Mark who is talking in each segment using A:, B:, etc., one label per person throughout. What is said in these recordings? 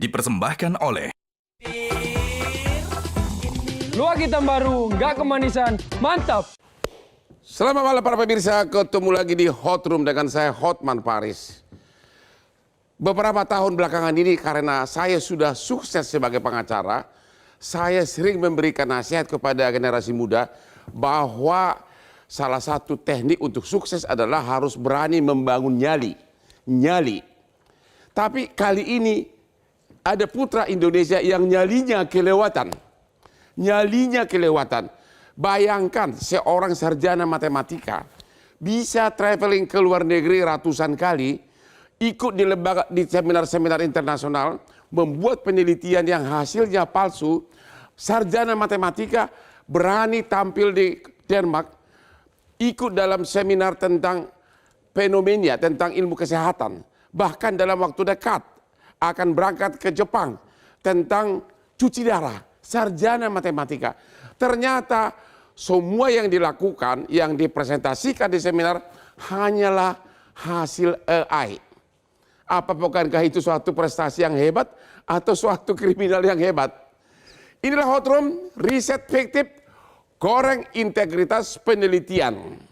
A: dipersembahkan oleh
B: Luak hitam baru, nggak kemanisan, mantap!
C: Selamat malam para pemirsa, ketemu lagi di Hot Room dengan saya Hotman Paris. Beberapa tahun belakangan ini karena saya sudah sukses sebagai pengacara, saya sering memberikan nasihat kepada generasi muda bahwa salah satu teknik untuk sukses adalah harus berani membangun nyali. Tapi kali ini ada putra Indonesia yang nyalinya kelewatan. Bayangkan seorang sarjana matematika bisa traveling ke luar negeri ratusan kali, ikut di lembaga di seminar-seminar internasional, membuat penelitian yang hasilnya palsu. Sarjana matematika berani tampil di Denmark, ikut dalam seminar tentang fenomena, tentang ilmu kesehatan. Bahkan dalam waktu dekat akan berangkat ke Jepang tentang cuci darah. Sarjana matematika. Ternyata semua yang dilakukan, yang dipresentasikan di seminar hanyalah hasil AI. Apa bukankah itu suatu prestasi yang hebat atau suatu kriminal yang hebat? Inilah Hot Room, riset fiktif, goreng integritas penelitian.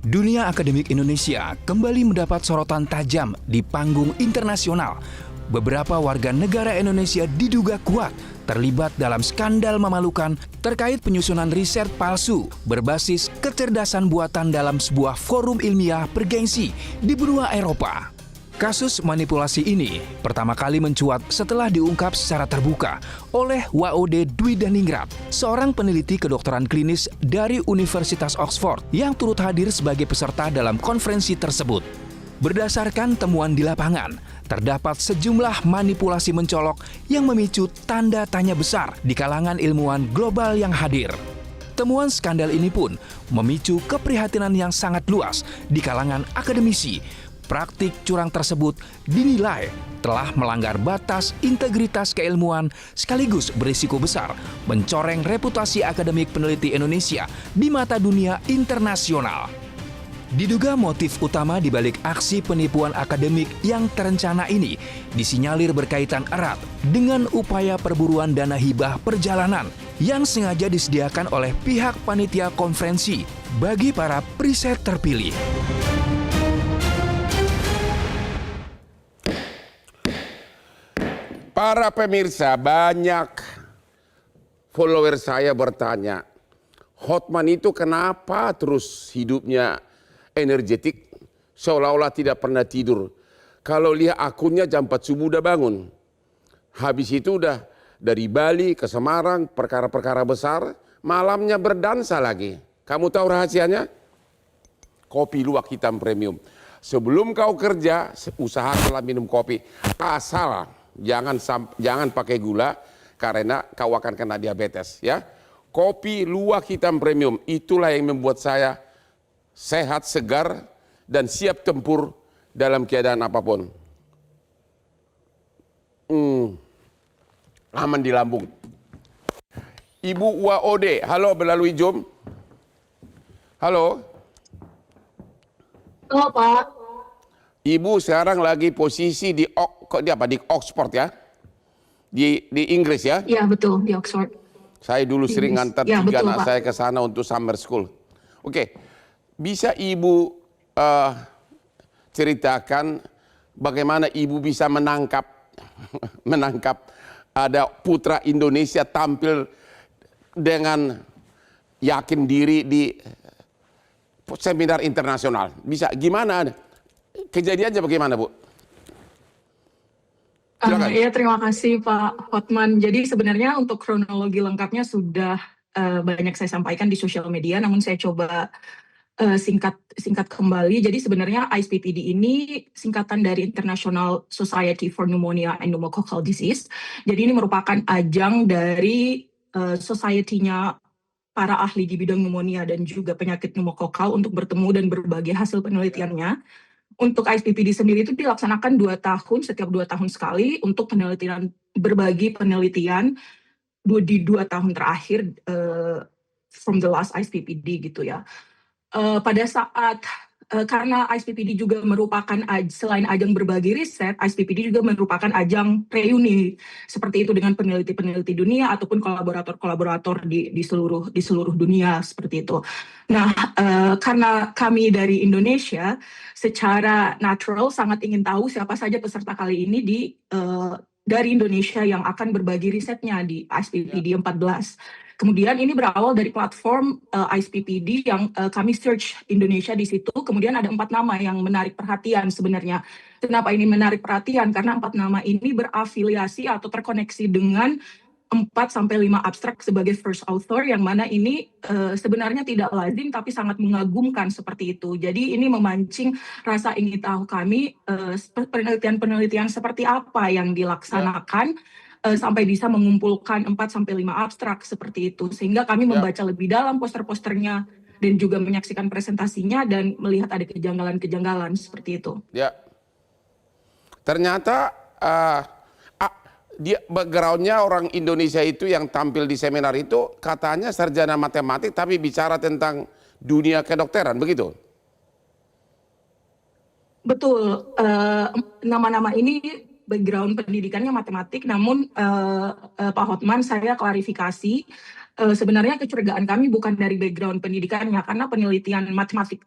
A: Dunia akademik Indonesia kembali mendapat sorotan tajam di panggung internasional. Beberapa warga negara Indonesia diduga kuat terlibat dalam skandal memalukan terkait penyusunan riset palsu berbasis kecerdasan buatan dalam sebuah forum ilmiah bergengsi di benua Eropa. Kasus manipulasi ini pertama kali mencuat setelah diungkap secara terbuka oleh WOD Dwi Daningrat, seorang peneliti kedokteran klinis dari Universitas Oxford yang turut hadir sebagai peserta dalam konferensi tersebut. Berdasarkan temuan di lapangan, terdapat sejumlah manipulasi mencolok yang memicu tanda tanya besar di kalangan ilmuwan global yang hadir. Temuan skandal ini pun memicu keprihatinan yang sangat luas di kalangan akademisi. Praktik curang tersebut dinilai telah melanggar batas integritas keilmuan sekaligus berisiko besar mencoreng reputasi akademik peneliti Indonesia di mata dunia internasional. Diduga motif utama di balik aksi penipuan akademik yang terencana ini disinyalir berkaitan erat dengan upaya perburuan dana hibah perjalanan yang sengaja disediakan oleh pihak panitia konferensi bagi para periset terpilih.
C: Para pemirsa, banyak follower saya bertanya, Hotman itu kenapa terus hidupnya energetik, seolah-olah tidak pernah tidur. Kalau lihat akunnya jam 4 subuh udah bangun. Habis itu udah dari Bali ke Semarang, perkara-perkara besar, malamnya berdansa lagi. Kamu tahu rahasianya? Kopi luwak hitam premium. Sebelum kau kerja, usahakanlah minum kopi. Asal jangan pakai gula karena kau akan kena diabetes ya. Kopi luwak hitam premium itulah yang membuat saya sehat, segar dan siap tempur dalam keadaan apapun. Aman di lambung. Ibu WOD, halo melalui Zoom. Halo.
D: Halo Pak.
C: Ibu sekarang lagi posisi di Oxford ya, di Inggris ya?
D: Iya betul, di Oxford.
C: Saya dulu sering ngantar
D: ya,
C: 3
D: betul,
C: anak
D: Pak.
C: saya ke sana untuk summer school. Oke, bisa Ibu ceritakan bagaimana Ibu bisa menangkap ada putra Indonesia tampil dengan yakin diri di seminar internasional. Bisa gimana? Kejadiannya bagaimana, Bu?
D: Ya, terima kasih Pak Hotman. Jadi sebenarnya untuk kronologi lengkapnya sudah banyak saya sampaikan di sosial media, namun saya coba singkat kembali. Jadi sebenarnya ISPPD ini singkatan dari International Society for Pneumonia and Pneumococcal Disease. Jadi ini merupakan ajang dari society-nya para ahli di bidang pneumonia dan juga penyakit pneumokokal untuk bertemu dan berbagi hasil penelitiannya. Untuk ISPPD sendiri itu dilaksanakan 2 tahun, setiap 2 tahun sekali untuk penelitian, berbagi penelitian di 2 tahun terakhir from the last ISPPD gitu ya. Pada saat karena ISPPD juga merupakan selain ajang berbagi riset, ISPPD juga merupakan ajang reuni seperti itu dengan peneliti-peneliti dunia ataupun kolaborator-kolaborator di seluruh dunia seperti itu. Nah, karena kami dari Indonesia, secara natural sangat ingin tahu siapa saja peserta kali ini dari Indonesia yang akan berbagi risetnya di ISPPD 14. Kemudian ini berawal dari platform ISPPD yang kami search Indonesia di situ. Kemudian ada 4 nama yang menarik perhatian sebenarnya. Kenapa ini menarik perhatian? Karena 4 nama ini berafiliasi atau terkoneksi dengan 4-5 abstrak sebagai first author, yang mana ini sebenarnya tidak lazim tapi sangat mengagumkan seperti itu. Jadi ini memancing rasa ingin tahu kami penelitian-penelitian seperti apa yang dilaksanakan sampai bisa mengumpulkan 4-5 abstrak seperti itu. Sehingga kami membaca lebih dalam poster-posternya dan juga menyaksikan presentasinya dan melihat ada kejanggalan-kejanggalan seperti itu.
C: Ya, ternyata dia backgroundnya orang Indonesia itu yang tampil di seminar itu katanya sarjana matematik tapi bicara tentang dunia kedokteran, begitu?
D: Betul, nama-nama ini background pendidikannya matematik, namun Pak Hotman, saya klarifikasi, sebenarnya kecurigaan kami bukan dari background pendidikannya, karena penelitian matematik,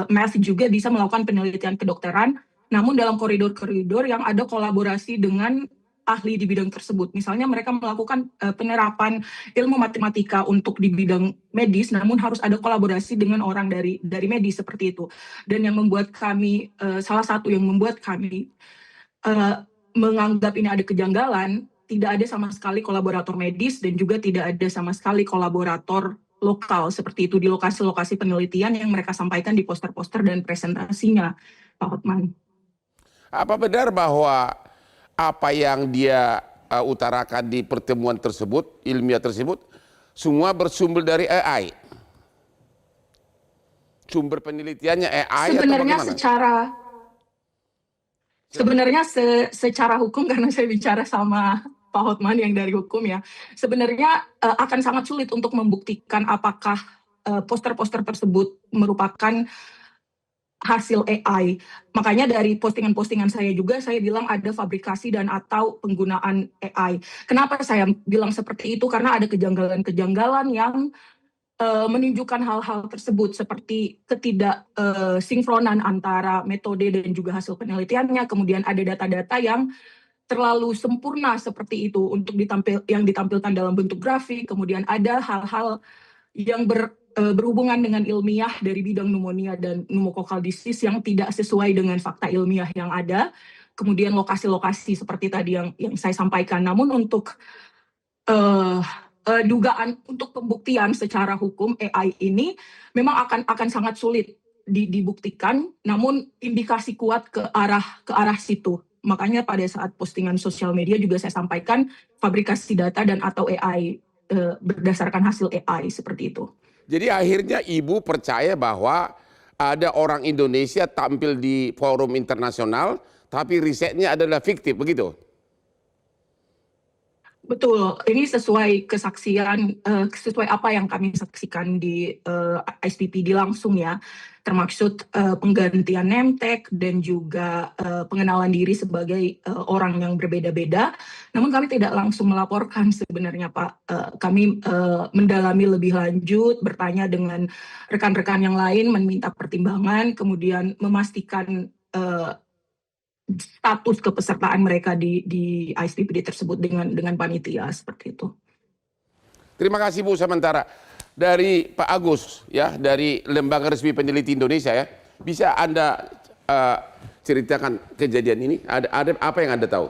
D: math juga bisa melakukan penelitian kedokteran, namun dalam koridor-koridor yang ada kolaborasi dengan ahli di bidang tersebut. Misalnya mereka melakukan penerapan ilmu matematika untuk di bidang medis, namun harus ada kolaborasi dengan orang dari medis seperti itu. Dan yang membuat kami, salah satu yang membuat kami menganggap ini ada kejanggalan, tidak ada sama sekali kolaborator medis dan juga tidak ada sama sekali kolaborator lokal seperti itu di lokasi-lokasi penelitian yang mereka sampaikan di poster-poster dan presentasinya, Pak Hotman.
C: Apa benar bahwa apa yang dia utarakan di pertemuan tersebut, ilmiah tersebut, semua bersumber dari AI? Sumber penelitiannya AI
D: sebenarnya
C: atau bagaimana?
D: Sebenarnya secara hukum, karena saya bicara sama Pak Hotman yang dari hukum ya, sebenarnya akan sangat sulit untuk membuktikan apakah poster-poster tersebut merupakan hasil AI. Makanya dari postingan-postingan saya juga, saya bilang ada fabrikasi dan atau penggunaan AI. Kenapa saya bilang seperti itu? Karena ada kejanggalan-kejanggalan yang menunjukkan hal-hal tersebut seperti ketidaksinkronan antara metode dan juga hasil penelitiannya, kemudian ada data-data yang terlalu sempurna seperti itu untuk yang ditampilkan dalam bentuk grafik, kemudian ada hal-hal yang berhubungan dengan ilmiah dari bidang pneumonia dan pneumococcal disease yang tidak sesuai dengan fakta ilmiah yang ada, kemudian lokasi-lokasi seperti tadi yang saya sampaikan. Namun untuk dugaan untuk pembuktian secara hukum AI ini memang akan sangat sulit dibuktikan, namun indikasi kuat ke arah situ. Makanya pada saat postingan sosial media juga saya sampaikan fabrikasi data dan atau AI berdasarkan hasil AI seperti itu.
C: Jadi akhirnya Ibu percaya bahwa ada orang Indonesia tampil di forum internasional tapi risetnya adalah fiktif, begitu?
D: Betul, ini sesuai kesaksian, sesuai apa yang kami saksikan di ISPPD langsung ya, termaksud penggantian name tag dan juga pengenalan diri sebagai orang yang berbeda-beda. Namun kami tidak langsung melaporkan sebenarnya Pak. Kami mendalami lebih lanjut, bertanya dengan rekan-rekan yang lain, meminta pertimbangan, kemudian memastikan status kepesertaan mereka di ISPPD tersebut dengan panitia seperti itu.
C: Terima kasih Bu. Sementara dari Pak Agus ya, dari Lembaga Resmi Peneliti Indonesia ya, bisa Anda ceritakan kejadian ini? Ada apa yang Anda tahu?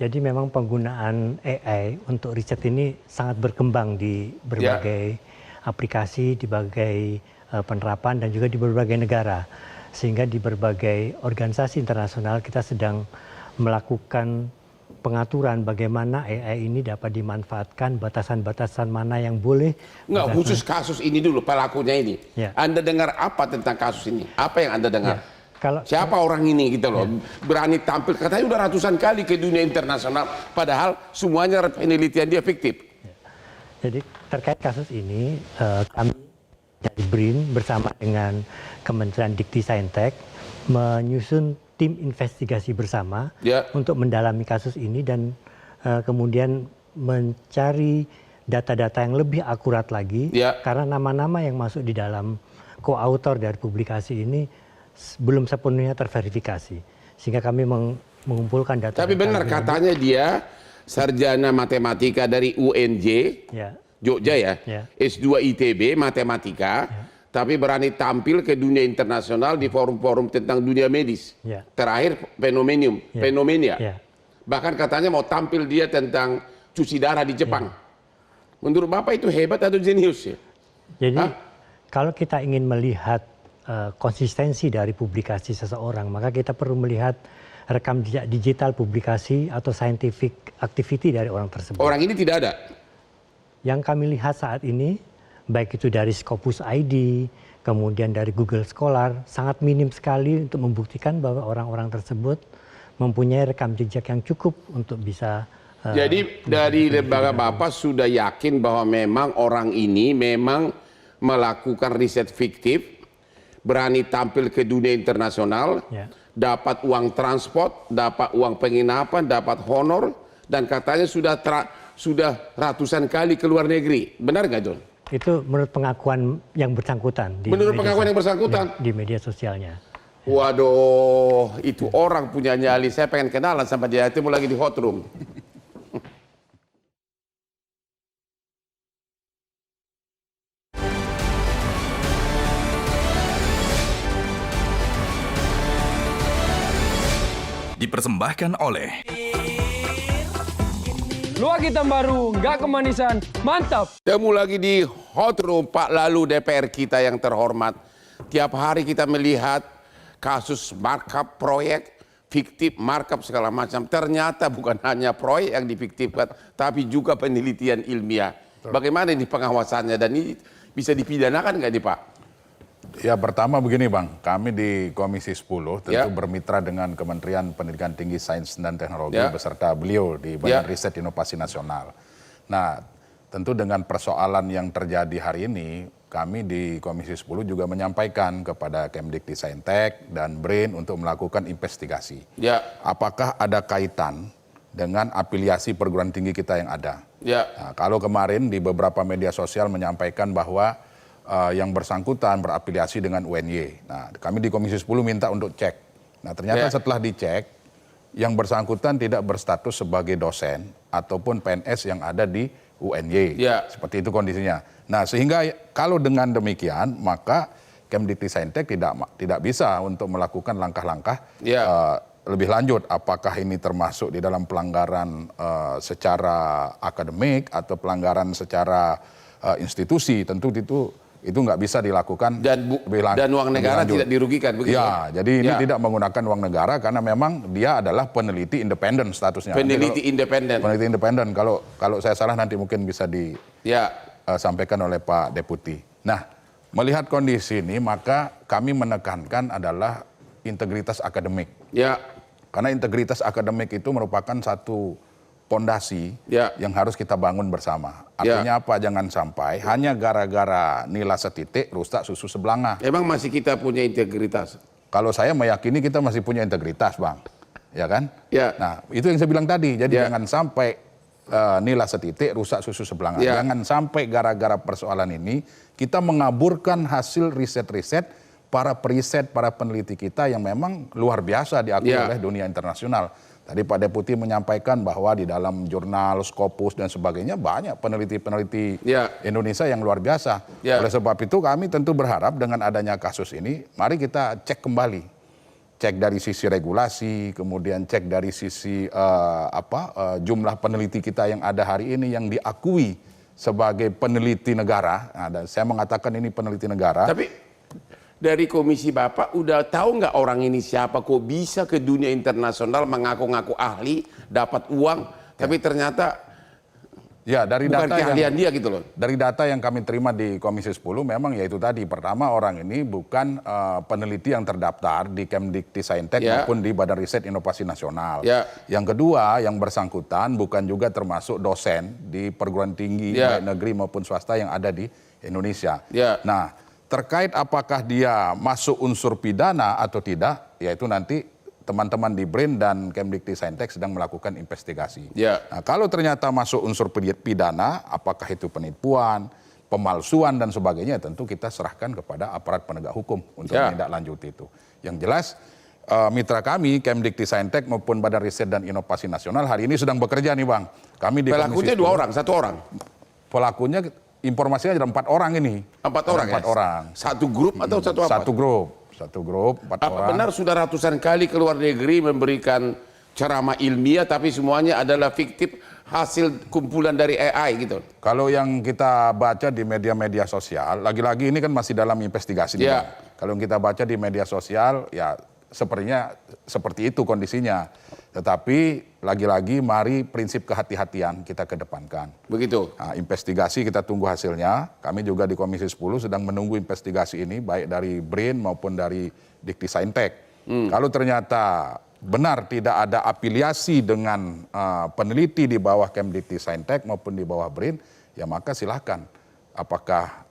E: Jadi memang penggunaan AI untuk riset ini sangat berkembang di berbagai aplikasi, di berbagai penerapan dan juga di berbagai negara. Sehingga di berbagai organisasi internasional kita sedang melakukan pengaturan bagaimana AI ini dapat dimanfaatkan, batasan-batasan mana yang boleh.
C: Enggak, khusus kasus ini dulu, pelakunya ini.
E: Ya.
C: Anda dengar apa tentang kasus ini? Apa yang Anda dengar?
E: Ya.
C: Siapa orang ini gitu loh, berani tampil, katanya udah ratusan kali ke dunia internasional, padahal semuanya penelitian dia fiktif.
E: Jadi terkait kasus ini, kami dari BRIN bersama dengan Kementerian Dikti-Saintek menyusun tim investigasi bersama untuk mendalami kasus ini dan kemudian mencari data-data yang lebih akurat lagi karena nama-nama yang masuk di dalam koautor dari publikasi ini belum sepenuhnya terverifikasi. Sehingga kami mengumpulkan data.
C: Tapi benar katanya dia sarjana matematika dari UNJ, Jogja ya, S2 ITB matematika, tapi berani tampil ke dunia internasional di forum-forum tentang dunia medis. Terakhir fenomena. Bahkan katanya mau tampil dia tentang cuci darah di Jepang. Menurut Bapak itu hebat atau jenius ya?
E: Jadi kalau kita ingin melihat konsistensi dari publikasi seseorang, maka kita perlu melihat rekam jejak digital publikasi atau scientific activity dari orang tersebut.
C: Orang ini tidak ada?
E: Yang kami lihat saat ini, baik itu dari Scopus ID, kemudian dari Google Scholar, sangat minim sekali untuk membuktikan bahwa orang-orang tersebut mempunyai rekam jejak yang cukup untuk bisa...
C: Jadi dari lembaga Bapak sudah yakin bahwa memang orang ini memang melakukan riset fiktif, berani tampil ke dunia internasional, dapat uang transport, dapat uang penginapan, dapat honor, dan katanya sudah ratusan kali ke luar negeri. Benar nggak, John?
E: Itu menurut pengakuan yang bersangkutan.
C: Menurut pengakuan yang bersangkutan?
E: Di media sosialnya.
C: Waduh, itu orang punya nyali. Saya pengen kenalan sama dia, itu lagi di hot room.
A: Dipersembahkan oleh
B: Luak hitam baru, nggak kemanisan, mantap.
C: Temu lagi di hot room Pak Lalu DPR kita yang terhormat. Tiap hari kita melihat kasus markup proyek, fiktif markup segala macam. Ternyata bukan hanya proyek yang difiktifkan, tapi juga penelitian ilmiah. Bagaimana ini pengawasannya dan ini bisa dipidanakan nggak nih Pak?
F: Ya pertama begini Bang, kami di Komisi 10 tentu bermitra dengan Kementerian Pendidikan Tinggi, Sains dan Teknologi beserta beliau di Badan Riset Inovasi Nasional. Nah tentu dengan persoalan yang terjadi hari ini, kami di Komisi 10 juga menyampaikan kepada Kemdikti-Saintek dan BRIN untuk melakukan investigasi. Apakah ada kaitan dengan afiliasi perguruan tinggi kita yang ada? Nah, kalau kemarin di beberapa media sosial menyampaikan bahwa yang bersangkutan berafiliasi dengan UNY. Nah, kami di Komisi 10 minta untuk cek. Nah, ternyata setelah dicek, yang bersangkutan tidak berstatus sebagai dosen ataupun PNS yang ada di UNY. Seperti itu kondisinya. Nah, sehingga kalau dengan demikian, maka Kemdikti-Saintek tidak bisa untuk melakukan langkah-langkah lebih lanjut. Apakah ini termasuk di dalam pelanggaran secara akademik atau pelanggaran secara institusi, tentu itu nggak bisa dilakukan
C: dan uang negara tidak dirugikan begitu.
F: Ya, jadi ini tidak menggunakan uang negara karena memang dia adalah peneliti independen statusnya.
C: Peneliti independen.
F: Peneliti independen. Kalau saya salah nanti mungkin bisa disampaikan oleh Pak Deputi. Nah, melihat kondisi ini maka kami menekankan adalah integritas akademik. Karena integritas akademik itu merupakan satu pondasi yang harus kita bangun bersama. Artinya apa? Jangan sampai hanya gara-gara nilai setitik rusak susu sebelanga.
C: Emang masih kita punya integritas?
F: Kalau saya meyakini kita masih punya integritas, Bang. Ya kan? Nah, itu yang saya bilang tadi. Jadi jangan sampai nilai setitik rusak susu sebelanga. Jangan sampai gara-gara persoalan ini kita mengaburkan hasil riset-riset para periset, para peneliti kita yang memang luar biasa diakui oleh dunia internasional. Tadi Pak Deputi menyampaikan bahwa di dalam jurnal, Scopus dan sebagainya banyak peneliti-peneliti Indonesia yang luar biasa. Oleh sebab itu kami tentu berharap dengan adanya kasus ini, mari kita cek kembali. Cek dari sisi regulasi, kemudian cek dari sisi jumlah peneliti kita yang ada hari ini yang diakui sebagai peneliti negara. Nah, dan saya mengatakan ini peneliti negara.
C: Tapi dari komisi Bapak udah tahu nggak orang ini siapa, kok bisa ke dunia internasional mengaku-ngaku ahli, dapat uang, tapi ternyata
F: dari
C: bukan
F: data
C: keahlian dia gitu loh.
F: Dari data yang kami terima di Komisi 10 memang yaitu tadi, pertama orang ini bukan peneliti yang terdaftar di Kemdikti-Saintek maupun di Badan Riset Inovasi Nasional. Yang kedua, yang bersangkutan bukan juga termasuk dosen di perguruan tinggi baik negeri maupun swasta yang ada di Indonesia. Nah, terkait apakah dia masuk unsur pidana atau tidak, yaitu nanti teman-teman di BRIN dan Kemdikti-Saintek sedang melakukan investigasi.
C: Ya.
F: Nah, kalau ternyata masuk unsur pidana, apakah itu penipuan, pemalsuan dan sebagainya, tentu kita serahkan kepada aparat penegak hukum untuk menindaklanjuti itu. Yang jelas mitra kami Kemdikti-Saintek maupun Badan Riset dan Inovasi Nasional hari ini sedang bekerja nih Bang. Kami di
C: Pelakunya 2 orang, 1 orang.
F: Pelakunya informasinya ada 4 orang ini.
C: 4 orang.
F: 4 orang.
C: Satu grup atau satu apa?
F: Satu grup 4 orang.
C: Apa benar sudah ratusan kali ke luar negeri memberikan ceramah ilmiah tapi semuanya adalah fiktif hasil kumpulan dari AI gitu?
F: Kalau yang kita baca di media-media sosial, lagi-lagi ini kan masih dalam investigasi.
C: Ya.
F: Kalau yang kita baca di media sosial, ya sepertinya seperti itu kondisinya. Tetapi lagi-lagi mari prinsip kehati-hatian kita kedepankan.
C: Begitu.
F: Nah, investigasi kita tunggu hasilnya. Kami juga di Komisi 10 sedang menunggu investigasi ini baik dari BRIN maupun dari Dikti-Saintek. Kalau ternyata benar tidak ada afiliasi dengan peneliti di bawah Kemdikti-Saintek maupun di bawah BRIN, ya maka silahkan. Apakah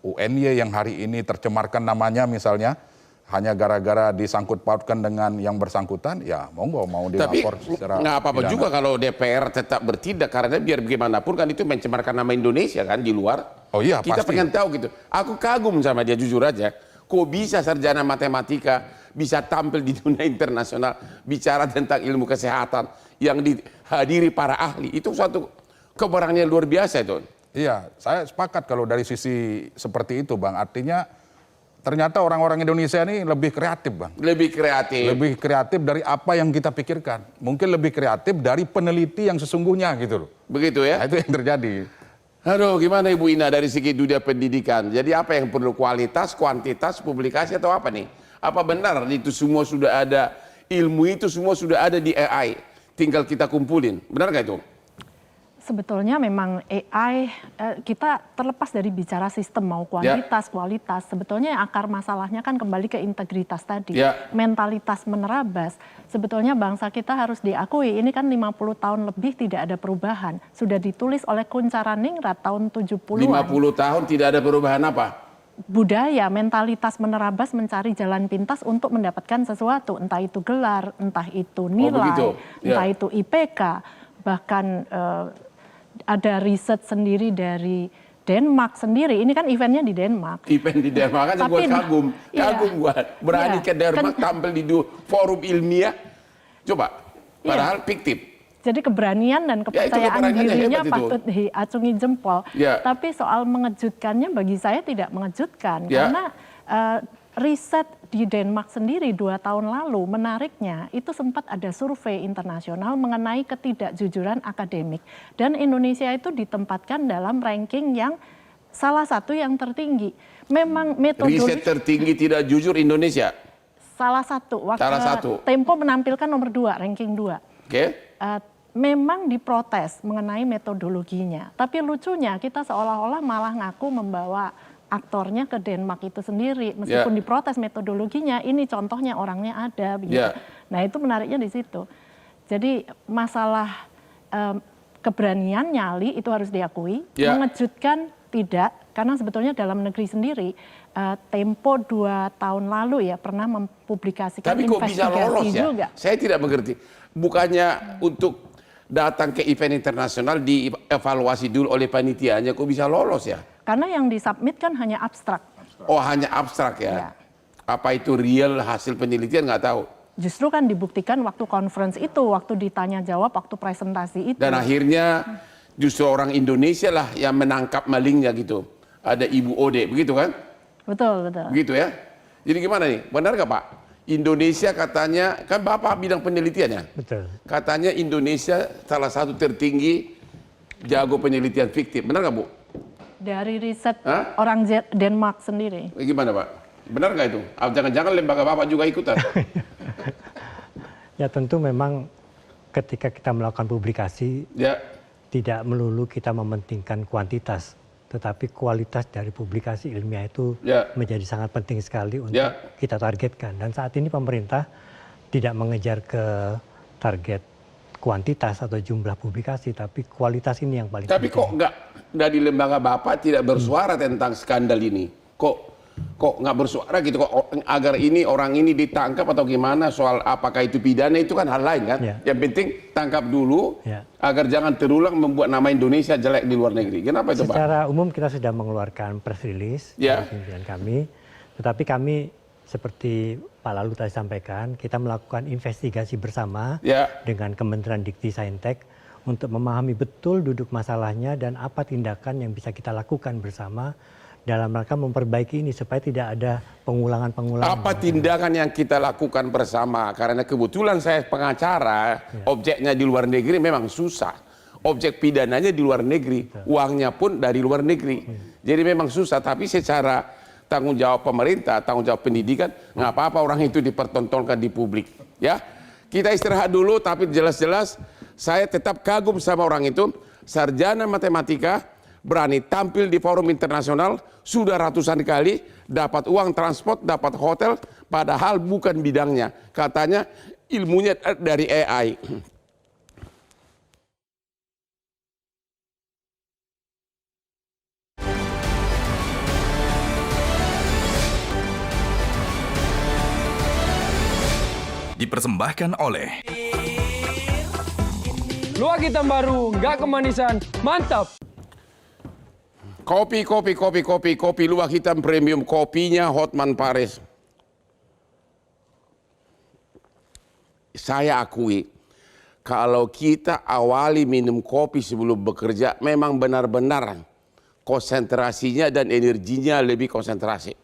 F: UNY yang hari ini tercemarkan namanya misalnya, hanya gara-gara disangkut pautkan dengan yang bersangkutan, ya monggo mau dilapor secara
C: nggak apa-apa
F: pidana.
C: juga kalau DPR tetap bertindak, karena biar bagaimanapun kan itu mencemarkan nama Indonesia kan di luar.
F: Oh iya,
C: kita
F: pasti.
C: pengen tahu gitu. Aku kagum sama dia jujur aja. Kok bisa sarjana matematika bisa tampil di dunia internasional bicara tentang ilmu kesehatan yang dihadiri para ahli, itu suatu keberanian luar biasa itu.
F: Iya, saya sepakat kalau dari sisi seperti itu Bang. Artinya ternyata orang-orang Indonesia ini lebih kreatif Bang.
C: Lebih kreatif.
F: Lebih kreatif dari apa yang kita pikirkan. Mungkin lebih kreatif dari peneliti yang sesungguhnya gitu loh.
C: Begitu ya?
F: Nah, itu yang terjadi.
C: Aduh, gimana Ibu Ina dari segi dunia pendidikan? Jadi apa yang perlu, kualitas, kuantitas, publikasi atau apa nih? Apa benar itu semua sudah ada, ilmu itu semua sudah ada di AI, tinggal kita kumpulin, benar nggak itu?
G: Sebetulnya memang AI, kita terlepas dari bicara sistem mau kuantitas, kualitas, sebetulnya akar masalahnya kan kembali ke integritas tadi, mentalitas menerabas. Sebetulnya bangsa kita harus diakui, ini kan 50 tahun lebih tidak ada perubahan. Sudah ditulis oleh Kuncharaningrat tahun 70-an.
C: 50 tahun tidak ada perubahan apa?
G: Budaya, mentalitas menerabas mencari jalan pintas untuk mendapatkan sesuatu, entah itu gelar, entah itu nilai, entah itu IPK, bahkan ada riset sendiri dari Denmark sendiri. Ini kan eventnya di Denmark.
C: Event di Denmark kan gue kagum gue berani ke Denmark tampil di forum ilmiah. Coba, padahal fiktif.
G: Jadi keberanian dan kepercayaan dirinya patut diacungi jempol. Tapi soal mengejutkannya bagi saya tidak mengejutkan. Karena riset di Denmark sendiri 2 tahun lalu, menariknya itu sempat ada survei internasional mengenai ketidakjujuran akademik. Dan Indonesia itu ditempatkan dalam ranking yang salah satu yang tertinggi. Memang metodologi
C: riset tertinggi tidak jujur Indonesia.
G: Salah satu. Tempo menampilkan nomor 2, ranking 2. Memang diprotes mengenai metodologinya. Tapi lucunya kita seolah-olah malah ngaku membawa aktornya ke Denmark itu sendiri, meskipun diprotes metodologinya, ini contohnya orangnya ada. Nah itu menariknya di situ. Jadi masalah keberanian nyali itu harus diakui, mengejutkan tidak, karena sebetulnya dalam negeri sendiri, Tempo 2 tahun lalu ya pernah mempublikasikan
C: tapi kok bisa lolos
G: juga.
C: Saya tidak mengerti. Bukannya untuk datang ke event internasional dievaluasi dulu oleh panitianya, kok bisa lolos ya?
G: Karena yang disubmit kan hanya abstrak.
C: Oh hanya abstrak ya? Apa itu real hasil penelitian nggak tahu.
G: Justru kan dibuktikan waktu conference itu, waktu ditanya jawab, waktu presentasi itu.
C: Dan akhirnya justru orang Indonesia lah yang menangkap malingnya gitu. Ada Ibu Ode, begitu kan?
G: Betul, betul.
C: Begitu ya? Jadi gimana nih? Benar nggak Pak? Indonesia katanya, kan Bapak bidang penelitiannya.
E: Betul.
C: Katanya Indonesia salah satu tertinggi jago penelitian fiktif. Benar nggak Bu?
G: Dari riset orang Denmark sendiri.
C: Gimana Pak? Benar nggak itu? Jangan-jangan lembaga Bapak juga ikutan?
E: Ya tentu memang ketika kita melakukan publikasi, tidak melulu kita mementingkan kuantitas, tetapi kualitas dari publikasi ilmiah itu menjadi sangat penting sekali untuk kita targetkan. Dan saat ini pemerintah tidak mengejar ke target kuantitas atau jumlah publikasi, tapi kualitas ini yang paling penting.
C: Tapi kok nggak di lembaga Bapak tidak bersuara tentang skandal ini? kok nggak bersuara gitu, kok agar ini orang ini ditangkap atau gimana, soal apakah itu pidana itu kan hal lain kan. Yang penting tangkap dulu agar jangan terulang membuat nama Indonesia jelek di luar negeri. Kenapa itu Pak?
E: Secara umum kita sudah mengeluarkan press release dari pimpinan kami, tetapi kami seperti Pak Lalu tadi sampaikan, kita melakukan investigasi bersama dengan Kementerian Dikti Saintek untuk memahami betul duduk masalahnya dan apa tindakan yang bisa kita lakukan bersama dalam rangka memperbaiki ini supaya tidak ada pengulangan-pengulangan. Apa
C: tindakan yang kita lakukan bersama? Karena kebetulan saya pengacara, objeknya di luar negeri memang susah. Objek pidananya di luar negeri, uangnya pun dari luar negeri. Jadi memang susah, tapi secara tanggung jawab pemerintah, tanggung jawab pendidikan, nggak apa-apa orang itu dipertontonkan di publik. Ya, kita istirahat dulu, tapi jelas-jelas saya tetap kagum sama orang itu, sarjana matematika, berani tampil di forum internasional, sudah ratusan kali, dapat uang transport, dapat hotel, padahal bukan bidangnya. Katanya ilmunya dari AI.
A: Dipersembahkan oleh
B: Luwak hitam baru, nggak kemanisan, mantap.
C: Kopi luwak hitam premium, kopinya Hotman Paris. Saya akui, kalau kita awali minum kopi sebelum bekerja, memang benar-benar konsentrasinya dan energinya lebih konsentrasi.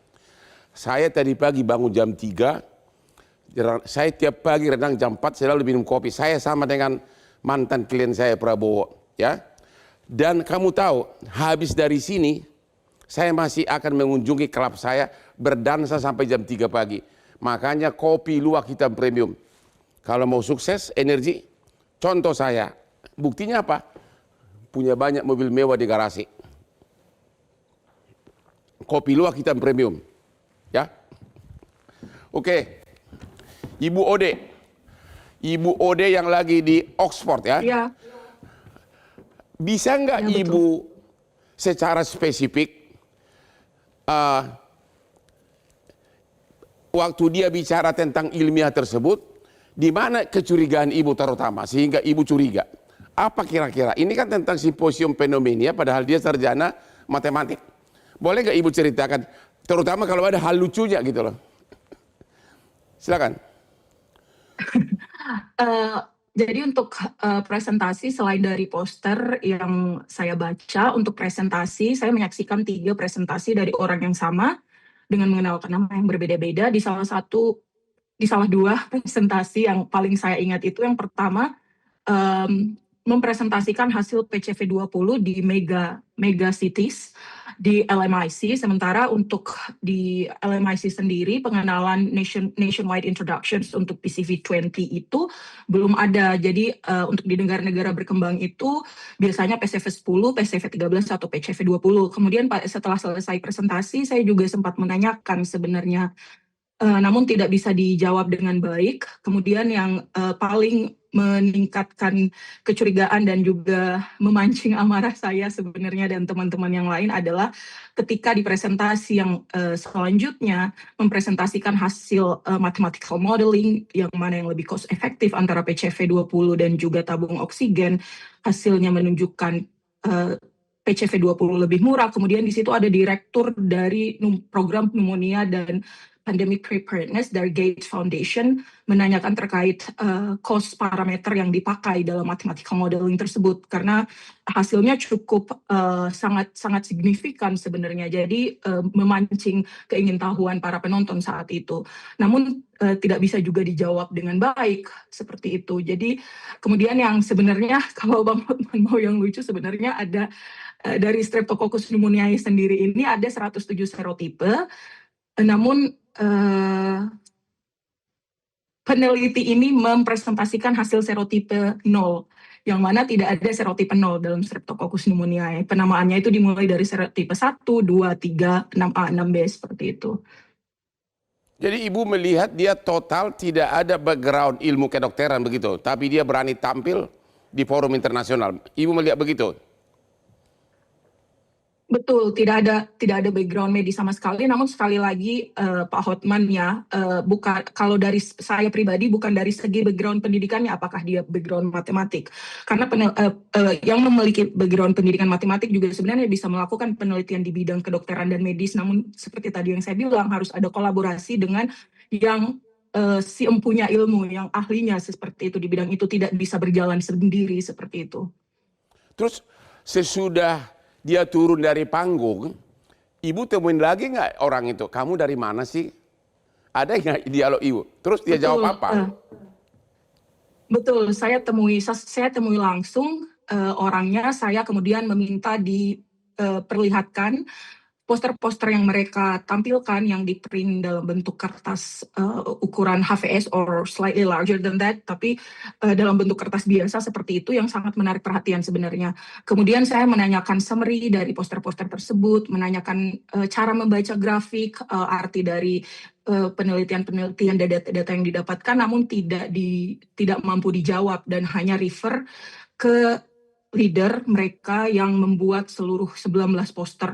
C: Saya tadi pagi bangun jam 3, saya tiap pagi renang jam 4, selalu minum kopi. Saya sama dengan mantan klien saya Prabowo, ya. Dan kamu tahu, habis dari sini, saya masih akan mengunjungi klub saya, berdansa sampai jam 3 pagi. Makanya kopi luwak hitam premium. Kalau mau sukses, energi, contoh saya. Buktinya apa? Punya banyak mobil mewah di garasi. Kopi luwak hitam premium. Ya. Oke. Ibu Ode yang lagi di Oxford ya. Iya. Bisa nggak ya, Ibu secara spesifik waktu dia bicara tentang ilmiah tersebut, di mana kecurigaan Ibu terutama sehingga Ibu curiga? Apa kira-kira? Ini kan tentang simposium fenomena, padahal dia sarjana matematik. Boleh nggak Ibu ceritakan? Terutama kalau ada hal lucunya gitu loh. Silakan.
D: Jadi untuk presentasi, selain dari poster yang saya baca, untuk presentasi saya menyaksikan 3 presentasi dari orang yang sama dengan mengenalkan nama yang berbeda-beda. Di salah 2 presentasi yang paling saya ingat itu, yang pertama mempresentasikan hasil PCV20 di mega cities di LMIC, sementara untuk di LMIC sendiri pengenalan nationwide introductions untuk PCV20 itu belum ada. Jadi untuk di negara-negara berkembang itu biasanya PCV10, PCV13 atau PCV20. Kemudian setelah selesai presentasi saya juga sempat menanyakan sebenarnya, namun tidak bisa dijawab dengan baik. Kemudian yang paling meningkatkan kecurigaan dan juga memancing amarah saya sebenarnya dan teman-teman yang lain adalah ketika di presentasi yang selanjutnya mempresentasikan hasil mathematical modeling yang mana yang lebih cost efektif antara PCV20 dan juga tabung oksigen, hasilnya menunjukkan PCV20 lebih murah. Kemudian di situ ada direktur dari program pneumonia dan Pandemic Preparedness dari Gates Foundation menanyakan terkait cost parameter yang dipakai dalam mathematical modeling tersebut, karena hasilnya cukup sangat signifikan sebenarnya. Jadi memancing keingintahuan para penonton saat itu. Namun tidak bisa juga dijawab dengan baik seperti itu. Jadi kemudian yang sebenarnya kalau Bang Hotman mau yang lucu, sebenarnya ada dari Streptococcus pneumoniae sendiri ini ada 107 serotipe. Namun peneliti ini mempresentasikan hasil serotipe 0, yang mana tidak ada serotipe 0 dalam Streptococcus pneumoniae. Penamaannya itu dimulai dari serotipe 1, 2, 3, 6A, 6B seperti itu.
C: Jadi Ibu melihat dia total tidak ada background ilmu kedokteran begitu, tapi dia berani tampil di forum internasional. Ibu melihat begitu?
D: Betul, tidak ada background medis sama sekali. Namun sekali lagi Pak Hotman ya, bukan, kalau dari saya pribadi bukan dari segi background pendidikannya apakah dia background matematik. Karena yang memiliki background pendidikan matematik juga sebenarnya bisa melakukan penelitian di bidang kedokteran dan medis. Namun seperti tadi yang saya bilang harus ada kolaborasi dengan yang si empunya ilmu, yang ahlinya seperti itu di bidang itu, tidak bisa berjalan sendiri seperti itu.
C: Terus sesudah dia turun dari panggung, ibu temuin lagi nggak orang itu? Kamu dari mana sih? Ada nggak dialog ibu? Terus dia jawab apa?
D: Betul, saya temui langsung orangnya. Saya kemudian meminta diperlihatkan poster-poster yang mereka tampilkan yang di-print dalam bentuk kertas ukuran HVS or slightly larger than that, tapi dalam bentuk kertas biasa seperti itu yang sangat menarik perhatian sebenarnya. Kemudian saya menanyakan summary dari poster-poster tersebut, menanyakan cara membaca grafik, arti dari penelitian-penelitian data yang didapatkan, namun tidak mampu dijawab dan hanya refer ke leader mereka yang membuat seluruh 19 poster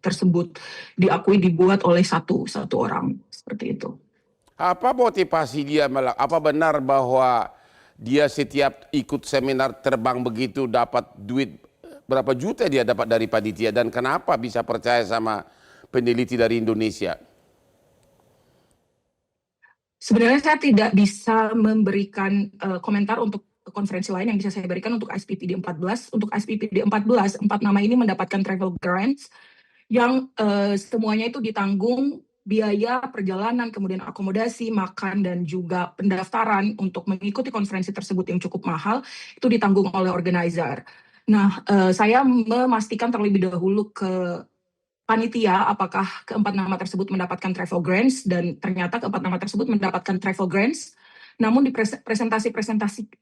D: tersebut diakui dibuat oleh satu orang, seperti itu.
C: Apa motivasi dia apa benar bahwa dia setiap ikut seminar terbang begitu dapat duit berapa juta dia dapat dari panitia, dan kenapa bisa percaya sama peneliti dari Indonesia?
D: Sebenarnya saya tidak bisa memberikan komentar untuk konferensi lain yang bisa saya berikan untuk SPPD 14. Untuk SPPD 14, 4 nama ini mendapatkan travel grants yang semuanya itu ditanggung biaya perjalanan, kemudian akomodasi, makan, dan juga pendaftaran untuk mengikuti konferensi tersebut yang cukup mahal, itu ditanggung oleh organizer. Nah, saya memastikan terlebih dahulu ke panitia apakah keempat nama tersebut mendapatkan travel grants, dan ternyata keempat nama tersebut mendapatkan travel grants. Namun di presentasi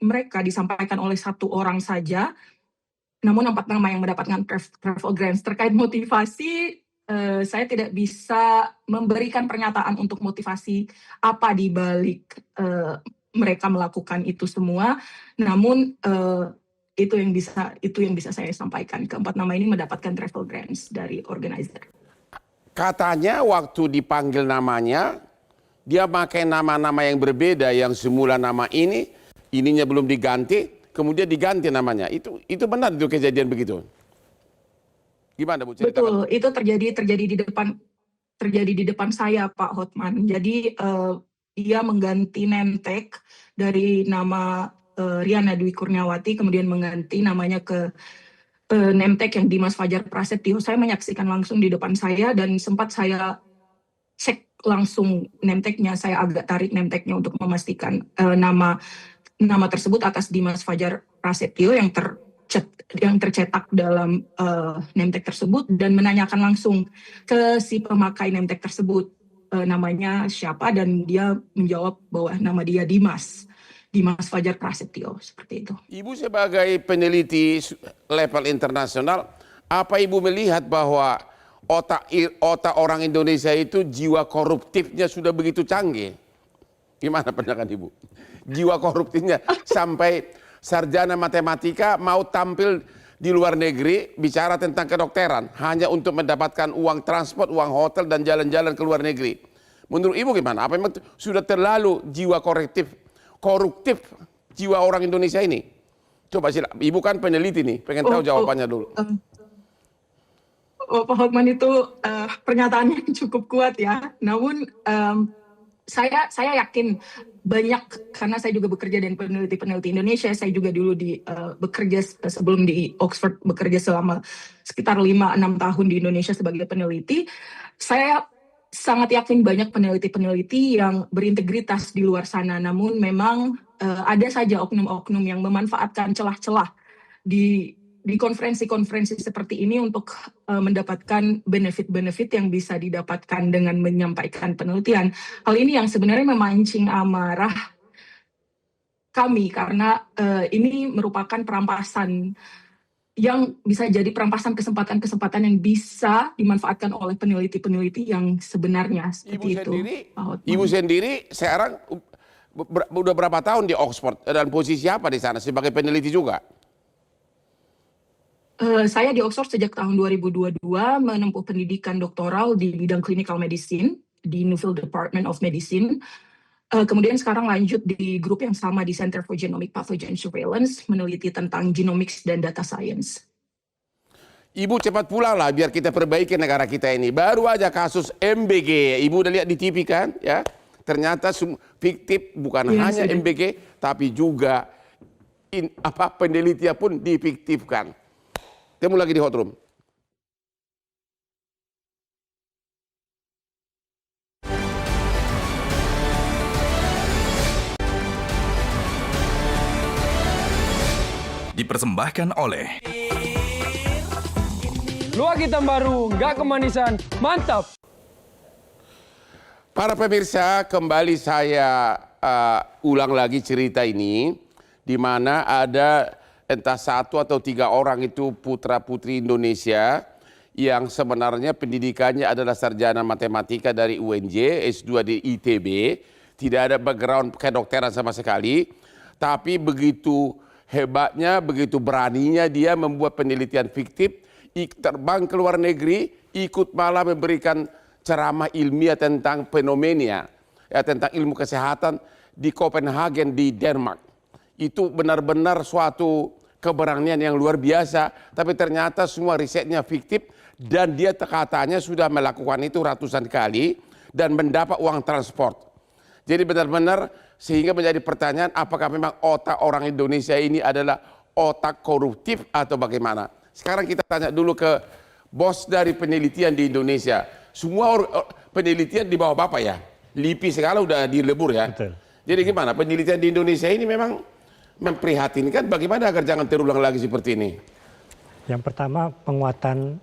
D: mereka disampaikan oleh satu orang saja, namun 4 nama yang mendapatkan travel grants. Terkait motivasi, saya tidak bisa memberikan pernyataan untuk motivasi apa di balik mereka melakukan itu semua. Namun itu yang bisa saya sampaikan. Keempat nama ini mendapatkan travel grants dari organizer.
C: Katanya waktu dipanggil namanya, dia pakai nama-nama yang berbeda, yang semula nama ininya belum diganti, kemudian diganti namanya. Itu benar itu kejadian begitu? Gimana Bu ceritakan?
D: Betul, itu terjadi di depan saya, Pak Hotman. Jadi dia mengganti name tag dari nama Riana Dwi Kurniawati, kemudian mengganti namanya ke name tag yang Dimas Fajar Prasetyo. Saya menyaksikan langsung di depan saya dan sempat saya cek langsung name tag-nya, saya agak tarik name tag-nya untuk memastikan nama tersebut atas Dimas Fajar Prasetyo yang tercetak dalam name tag tersebut, dan menanyakan langsung ke si pemakai name tag tersebut namanya siapa, dan dia menjawab bahwa nama dia Dimas Fajar Prasetyo, seperti itu.
C: Ibu sebagai peneliti level internasional, apa Ibu melihat bahwa otak orang Indonesia itu jiwa koruptifnya sudah begitu canggih? Gimana pandangan Ibu? Jiwa koruptifnya sampai sarjana matematika mau tampil di luar negeri bicara tentang kedokteran hanya untuk mendapatkan uang transport, uang hotel, dan jalan-jalan ke luar negeri. Menurut Ibu gimana? Apa memang sudah terlalu jiwa koruptif jiwa orang Indonesia ini? Coba sih, Ibu kan peneliti nih, pengen tahu jawabannya dulu.
D: Pak Hotman, itu pernyataannya cukup kuat ya. Namun saya yakin banyak, karena saya juga bekerja dengan peneliti Indonesia. Saya juga dulu bekerja sebelum di Oxford, bekerja selama sekitar 5-6 tahun di Indonesia sebagai peneliti. Saya sangat yakin banyak peneliti-peneliti yang berintegritas di luar sana. Namun memang ada saja oknum-oknum yang memanfaatkan celah-celah di konferensi-konferensi seperti ini untuk mendapatkan benefit-benefit yang bisa didapatkan dengan menyampaikan penelitian. Hal ini yang sebenarnya memancing amarah kami, karena ini merupakan perampasan yang bisa jadi perampasan kesempatan-kesempatan yang bisa dimanfaatkan oleh peneliti-peneliti yang sebenarnya seperti itu.
C: Ibu sendiri sekarang udah berapa tahun di Oxford dan posisi apa di sana sebagai peneliti juga?
D: Saya di Oxford sejak tahun 2022 menempuh pendidikan doktoral di bidang clinical medicine di Nuffield Department of Medicine. Kemudian sekarang lanjut di grup yang sama di Center for Genomic Pathogen Surveillance, meneliti tentang genomics dan data science.
C: Ibu cepat pulang lah biar kita perbaiki negara kita ini. Baru aja kasus MBG, Ibu udah lihat di TV kan? Ya, ternyata fiktif bukan hanya MBG, tapi juga penelitian pun difiktifkan. Temu lagi di Hot Room.
A: Dipersembahkan oleh
B: Luwak hitam baru, nggak kemanisan, mantap.
C: Para pemirsa, kembali saya ulang lagi cerita ini, di mana ada entah 1 atau 3 orang itu putra-putri Indonesia yang sebenarnya pendidikannya adalah sarjana matematika dari UNJ, S2 di ITB, tidak ada background kedokteran sama sekali, tapi begitu hebatnya, begitu beraninya dia membuat penelitian fiktif, terbang ke luar negeri, ikut malah memberikan ceramah ilmiah tentang fenomena, tentang ilmu kesehatan di Copenhagen di Denmark. Itu benar-benar suatu keberanian yang luar biasa, tapi ternyata semua risetnya fiktif dan dia katanya sudah melakukan itu ratusan kali dan mendapat uang transport. Jadi benar-benar sehingga menjadi pertanyaan apakah memang otak orang Indonesia ini adalah otak koruptif atau bagaimana. Sekarang kita tanya dulu ke bos dari penelitian di Indonesia. Semua penelitian di bawah Bapak ya? LIPI sekarang udah dilebur ya?
E: Betul.
C: Jadi gimana penelitian di Indonesia ini memang memprihatinkan, bagaimana agar jangan terulang lagi seperti ini?
E: Yang pertama penguatan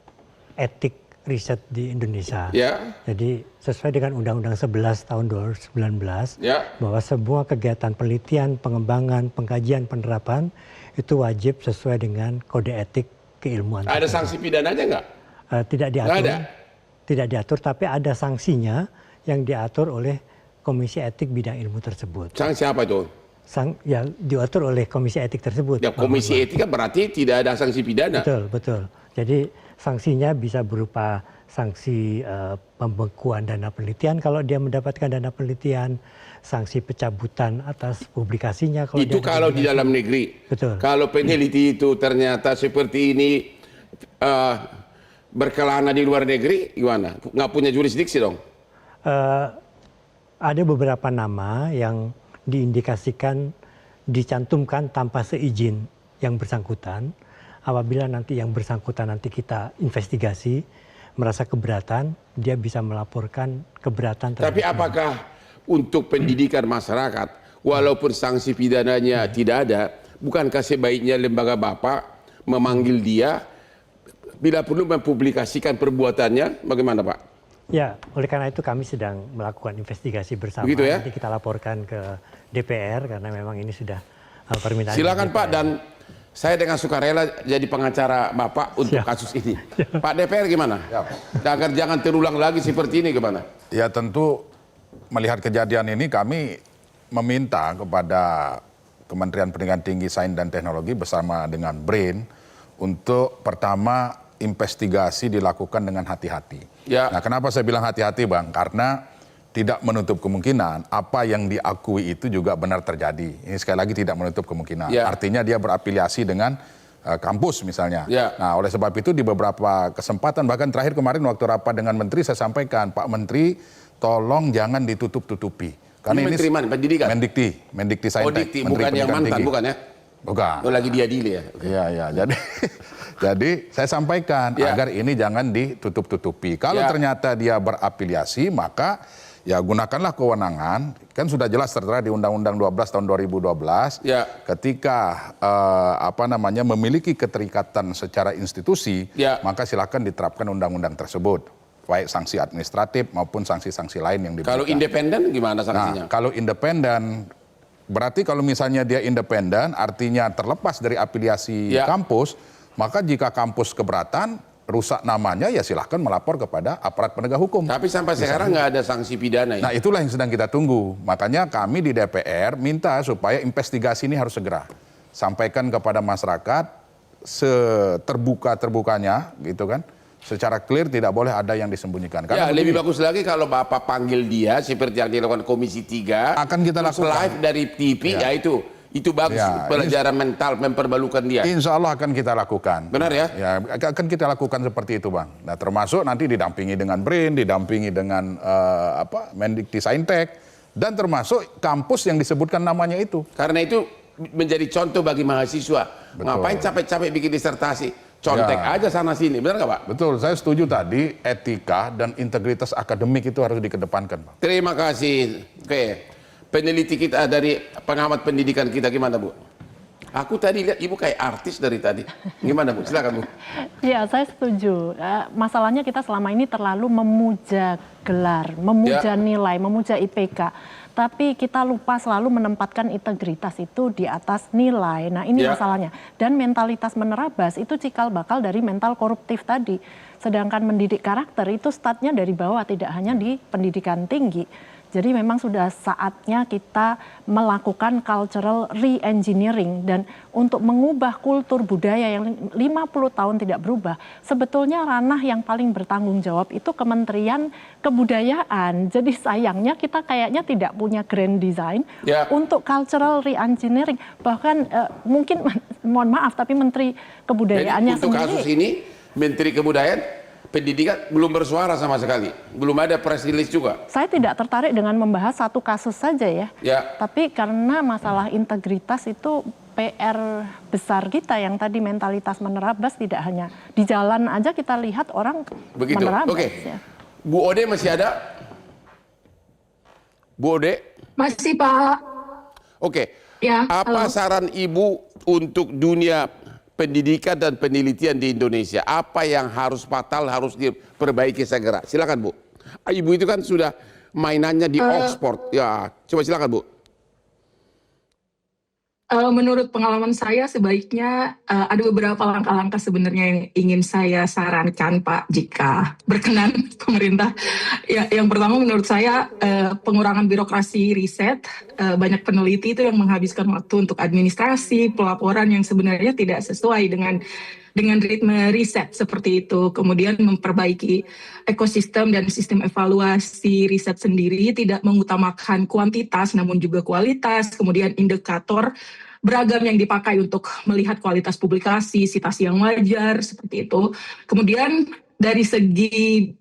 E: etik riset di Indonesia.
C: Ya.
E: Jadi sesuai dengan Undang-Undang 11 tahun 2019
C: Ya.
E: bahwa semua kegiatan penelitian, pengembangan, pengkajian, penerapan itu wajib sesuai dengan kode etik keilmuan.
C: Ada sanksi pidananya nggak?
E: Tidak diatur.
C: Nggak ada?
E: Tidak diatur, tapi ada sanksinya yang diatur oleh Komisi Etik Bidang Ilmu tersebut.
C: Sanksi apa itu?
E: Ya diatur oleh Komisi Etik tersebut.
C: Ya, Komisi Etik kan berarti tidak ada sanksi pidana.
E: Betul, betul. Jadi sanksinya bisa berupa sanksi pembekuan dana penelitian kalau dia mendapatkan dana penelitian, sanksi pencabutan atas publikasinya.
C: Itu kalau di dalam negeri.
E: Betul.
C: Kalau peneliti itu ternyata seperti ini berkelana di luar negeri, gimana? Nggak punya jurisdiksi dong?
E: Ada beberapa nama yang diindikasikan dicantumkan tanpa seizin yang bersangkutan. Apabila nanti yang bersangkutan nanti kita investigasi merasa keberatan, dia bisa melaporkan keberatan.
C: Tapi apakah untuk pendidikan masyarakat, walaupun sanksi pidananya tidak ada, bukankah sebaiknya lembaga Bapak memanggil dia bila perlu mempublikasikan perbuatannya? Bagaimana Pak?
E: Ya, oleh karena itu kami sedang melakukan investigasi bersama.
C: Begitu ya?
E: Nanti kita laporkan ke DPR karena memang ini sudah permintaan.
C: Silakan Pak, dan saya dengan sukarela jadi pengacara Bapak untuk kasus ini. Pak DPR gimana? Agar jangan terulang lagi seperti ini gimana?
F: Ya tentu melihat kejadian ini kami meminta kepada Kementerian Pendidikan Tinggi, Sains dan Teknologi bersama dengan BRAIN untuk pertama investigasi dilakukan dengan hati-hati.
C: Ya.
F: Nah, kenapa saya bilang hati-hati Bang? Karena tidak menutup kemungkinan apa yang diakui itu juga benar terjadi. Ini sekali lagi tidak menutup kemungkinan.
C: Ya.
F: Artinya dia berafiliasi dengan kampus misalnya.
C: Ya.
F: Nah, oleh sebab itu di beberapa kesempatan, bahkan terakhir kemarin waktu rapat dengan Menteri saya sampaikan, Pak Menteri tolong jangan ditutup-tutupi. Karena ini
C: Menteri mana? Pendidikan?
F: Mendikti Saintek.
C: Oh, Dikti, bukan yang mantan, bukan ya?
F: Bukan.
C: Oh, lagi diadili ya?
F: Iya. Jadi saya sampaikan agar ini jangan ditutup-tutupi. Kalau ternyata dia berafiliasi, maka ya gunakanlah kewenangan. Kan sudah jelas tertera di Undang-Undang 12 tahun 2012. Ketika memiliki keterikatan secara institusi, maka silakan diterapkan undang-undang tersebut. Baik sanksi administratif maupun sanksi-sanksi lain yang diberikan.
C: Kalau independen gimana sanksinya?
F: Nah, kalau independen, berarti kalau misalnya dia independen, artinya terlepas dari afiliasi kampus, maka jika kampus keberatan, rusak namanya, ya silahkan melapor kepada aparat penegak hukum.
C: Tapi sampai sekarang nggak ada sanksi pidana ya?
F: Nah itulah yang sedang kita tunggu. Makanya kami di DPR minta supaya investigasi ini harus segera. Sampaikan kepada masyarakat, seterbuka-terbukanya gitu kan. Secara clear tidak boleh ada yang disembunyikan.
C: Ya, lebih bagus lagi kalau Bapak panggil dia seperti yang dilakukan Komisi 3.
F: Akan kita lakukan.
C: Live dari TV, ya itu bagus, pelajaran mental, memperbalukan dia.
F: Insya Allah akan kita lakukan.
C: Benar ya?
F: Ya, akan kita lakukan seperti itu, Bang. Nah, termasuk nanti didampingi dengan BRIN, didampingi dengan Mendikti-Saintek, dan termasuk kampus yang disebutkan namanya itu.
C: Karena itu menjadi contoh bagi mahasiswa.
F: Betul.
C: Ngapain capek-capek bikin disertasi? Contek aja sana sini, benar nggak Pak?
F: Betul, saya setuju tadi etika dan integritas akademik itu harus dikedepankan, Bang.
C: Terima kasih. Oke, peneliti kita dari pengamat pendidikan kita gimana Bu? Aku tadi lihat Ibu kayak artis dari tadi. Gimana Bu? Silakan Bu.
G: Ya, saya setuju. Masalahnya kita selama ini terlalu memuja gelar, memuja nilai, memuja IPK. Tapi kita lupa selalu menempatkan integritas itu di atas nilai. Nah, ini masalahnya. Dan mentalitas menerabas itu cikal bakal dari mental koruptif tadi. Sedangkan mendidik karakter itu startnya dari bawah, tidak hanya di pendidikan tinggi. Jadi memang sudah saatnya kita melakukan cultural re-engineering dan untuk mengubah kultur budaya yang 50 tahun tidak berubah. Sebetulnya ranah yang paling bertanggung jawab itu Kementerian Kebudayaan. Jadi sayangnya kita kayaknya tidak punya grand design untuk cultural re-engineering. Bahkan mungkin mohon maaf tapi Menteri Kebudayaannya
C: untuk
G: sendiri.
C: kasus ini Menteri Kebudayaan Pendidikan belum bersuara sama sekali, belum ada press release juga.
G: Saya tidak tertarik dengan membahas satu kasus saja ya. Tapi karena masalah integritas itu PR besar kita yang tadi mentalitas menerabas, tidak hanya di jalan aja kita lihat orang menerabas.
C: Oke.
G: Ya.
C: Bu Ode masih ada? Bu Ode?
D: Masih Pak.
C: Oke.
D: Ya,
C: apa saran Ibu untuk dunia pendidikan dan penelitian di Indonesia? Apa yang harus fatal, harus diperbaiki segera? Silakan Bu. Ibu itu kan sudah mainannya di Oxford. Ya, coba silakan Bu.
D: Menurut pengalaman saya sebaiknya ada beberapa langkah-langkah sebenarnya yang ingin saya sarankan Pak jika berkenan pemerintah. Ya, yang pertama menurut saya pengurangan birokrasi riset. Banyak peneliti itu yang menghabiskan waktu untuk administrasi, pelaporan yang sebenarnya tidak sesuai dengan ritme riset seperti itu. Kemudian memperbaiki ekosistem dan sistem evaluasi riset sendiri, tidak mengutamakan kuantitas namun juga kualitas, kemudian indikator beragam yang dipakai untuk melihat kualitas publikasi, sitasi yang wajar, seperti itu. Kemudian dari segi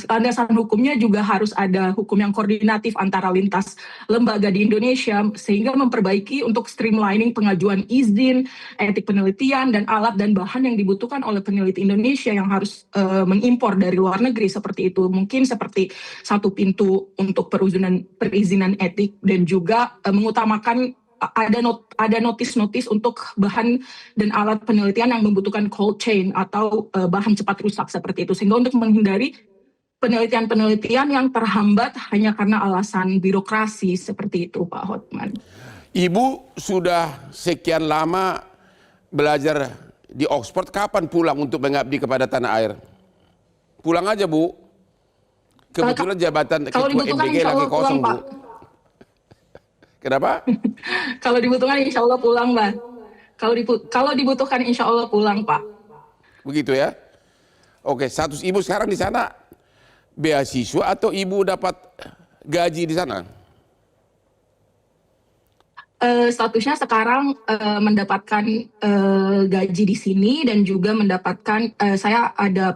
D: landasan hukumnya juga harus ada hukum yang koordinatif antara lintas lembaga di Indonesia sehingga memperbaiki untuk streamlining pengajuan izin, etik penelitian, dan alat dan bahan yang dibutuhkan oleh peneliti Indonesia yang harus mengimpor dari luar negeri seperti itu. Mungkin seperti satu pintu untuk perizinan etik dan juga mengutamakan ada notis-notis untuk bahan dan alat penelitian yang membutuhkan cold chain atau bahan cepat rusak seperti itu. Sehingga untuk menghindari penelitian-penelitian yang terhambat hanya karena alasan birokrasi seperti itu, Pak Hotman.
C: Ibu sudah sekian lama belajar di Oxford, kapan pulang untuk mengabdi kepada tanah air? Pulang aja Bu. Kebetulan jabatan ketua MBG lagi kosong pulang, Bu. Kenapa?
D: Kalau dibutuhkan insya Allah pulang, Mbak. Kalau dibutuhkan insya Allah pulang, Pak.
C: Begitu ya? Oke, status Ibu sekarang di sana beasiswa atau Ibu dapat gaji di sana?
D: Statusnya sekarang mendapatkan gaji di sini dan juga mendapatkan saya ada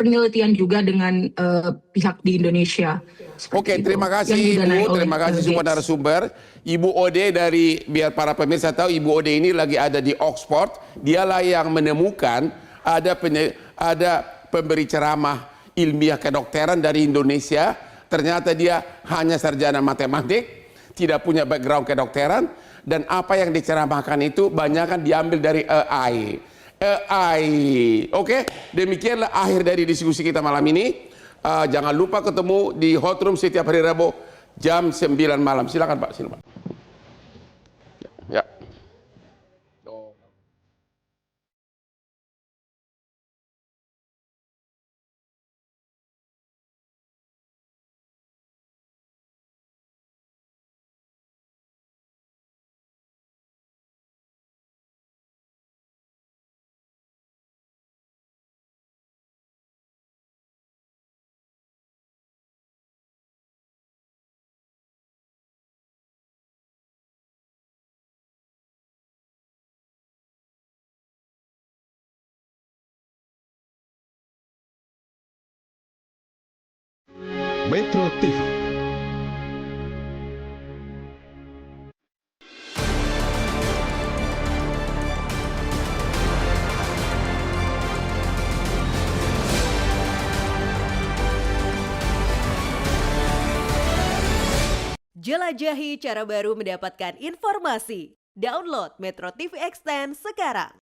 D: penelitian juga dengan pihak di Indonesia.
C: Oke, terima kasih Ibu, terima kasih semua narasumber. Ibu Ode dari, biar para pemirsa tahu, Ibu Ode ini lagi ada di Oxford. Dialah yang menemukan ada pemberi ceramah ilmiah kedokteran dari Indonesia. Ternyata dia hanya sarjana matematik, tidak punya background kedokteran, dan apa yang diceramahkan itu banyak kan diambil dari AI. Oke, demikianlah akhir dari diskusi kita malam ini. Jangan lupa ketemu di Hot Room setiap hari Rabu jam 9 malam. Silakan Pak, silakan. Ya.
H: Metro TV.
I: Jelajahi cara baru mendapatkan informasi. Download Metro TV Extend sekarang.